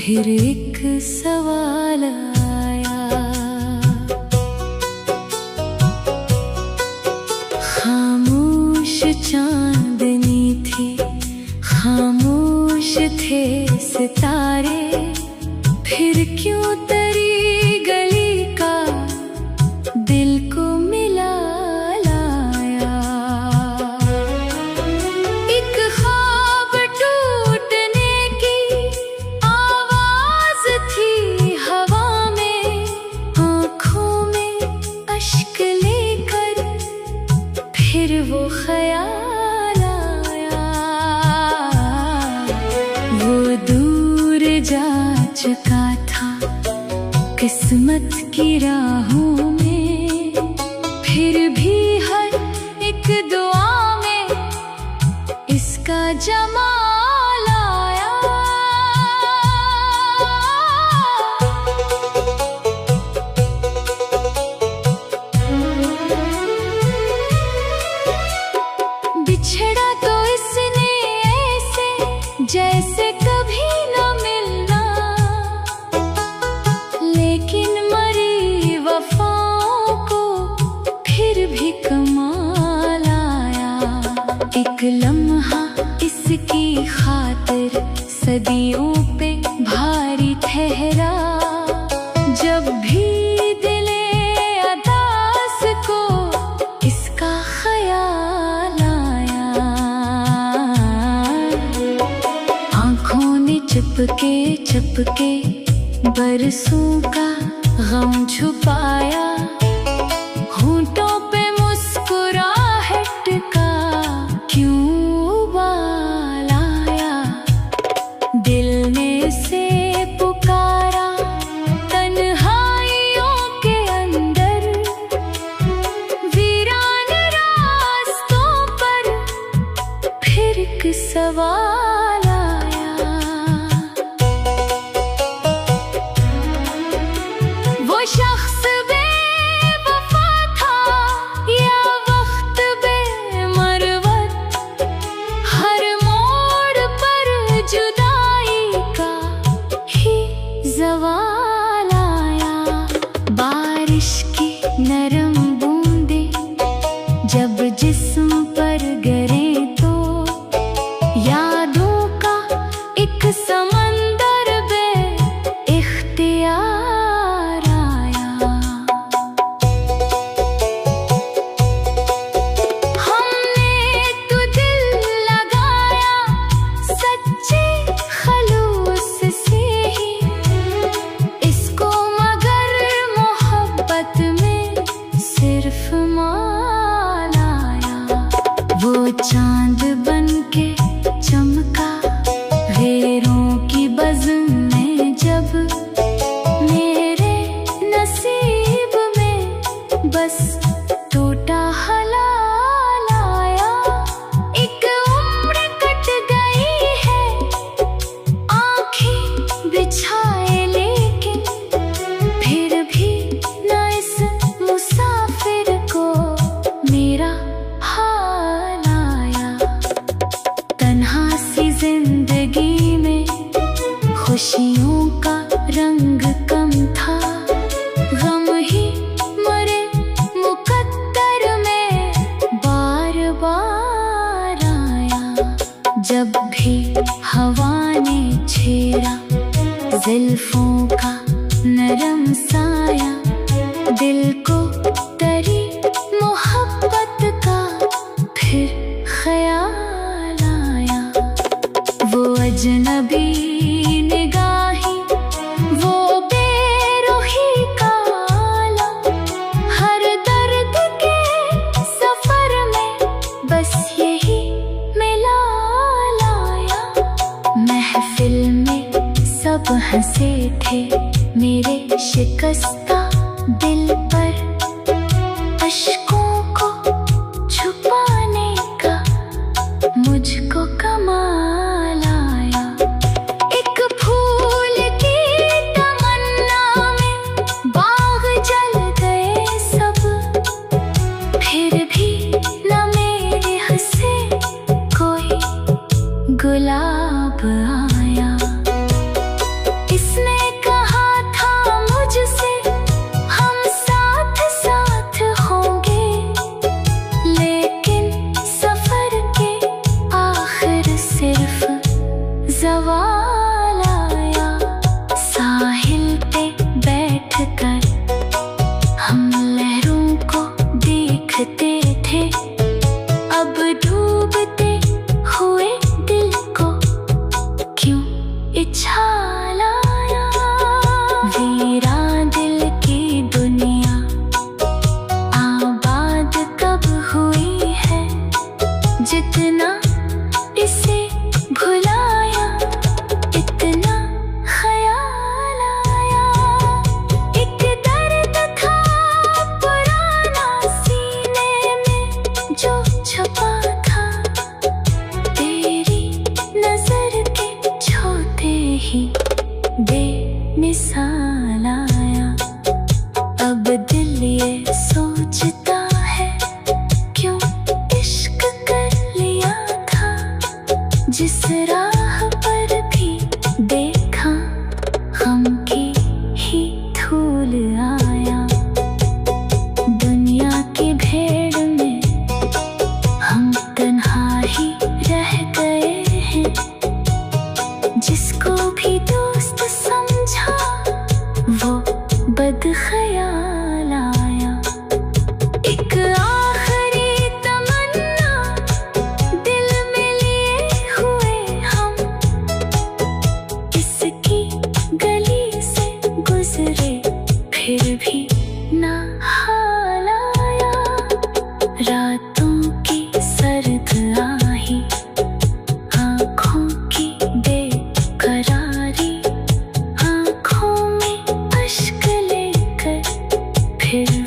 फिर एक सवाल आया, खामोश चांदनी थी, खामोश थे सितारे, फिर क्यों तेरी गली का दिल को मिला लाया। एक ख्वाब टूटने की आवाज थी हवा में, आंखों में अश्क लेकर फिर वो ख्याल आया। वो दूर जा चुका था किस्मत की राहों में, फिर भी हर एक दुआ में इसका जमाल आया। बिछड़ा तो इसने ऐसे जैसे कभी न मिलना, लेकिन मरी वफाओं को फिर भी कमाल आया। एक लम्हा इसकी खातिर सदियों पे भारी ठहरा, जब भी दिले अदास को इसका ख्याल आया। आँखों ने चुपके चुपके बरसों का गम छुपाया, होंठों पे मुस्कुराहट का क्यों उबाल आया। दिल ने से पुकारा तन्हाइयों के अंदर, वीरान रास्तों पर फिर एक सवाल आया। वो शख्स बेवफा था या वक्त बेमरवत, हर मोड़ पर जुदाई का ही ज़वाल आया। बारिश की नरम बूंदें जब जिस्म पर गिरे तो यादों का एक समंदर बे-इख्तियार आया। हमने तो दिल लगाया सच्चे खलूस से ही इसको, मगर मोहब्बत में सिर्फ माल आया। वो चांद बन के चमका गैरों की बज़्म में, जब मेरे नसीब में बस टूटा हलाल आया। एक उम्र कट गई है आँखें बिछाए, लेकिन फिर भी न इस मुसाफिर को मेरा हाल आया। तन्हा सी जिंदगी में खुशियों का रंग कम था, गम ही मरे मुकद्दर में बार बार आया। जब भी हवा ने छेड़ा ज़ुल्फ़ों का नरम साया, दिल को तेरी मोहब्बत का फिर ख्याल आया। वो अजनबी निगाहें, वो बेरुखी का आलम, हर दर्द के सफर में बस यही मिला लाया। महफिल में सब हंसे थे मेरे शिकस्ता दिल पर, अश्कों को छुपाने का मुझको कमाल आया। एक फूल की तमन्ना में बाग जल गए सब, फिर भी न मेरे हंसे कोई गुलाब आया। इस लिए सोचता है, क्यों इश्क कर लिया था। जिस राह पर भी देखा, गम की ही धूल आया। दुनिया की भीड़ में हम तन्हा ही रह गए हैं। जिसको भी दोस्त समझा, वो बदख्याल आया। एक आखिरी तमन्ना दिल में लिए हुए हम, इसकी गली से गुजरे फिर भी ना हाल आया। रातों की सर्द आही, आँखों की बेकरारी, आँखों में अश्क लेकर फिर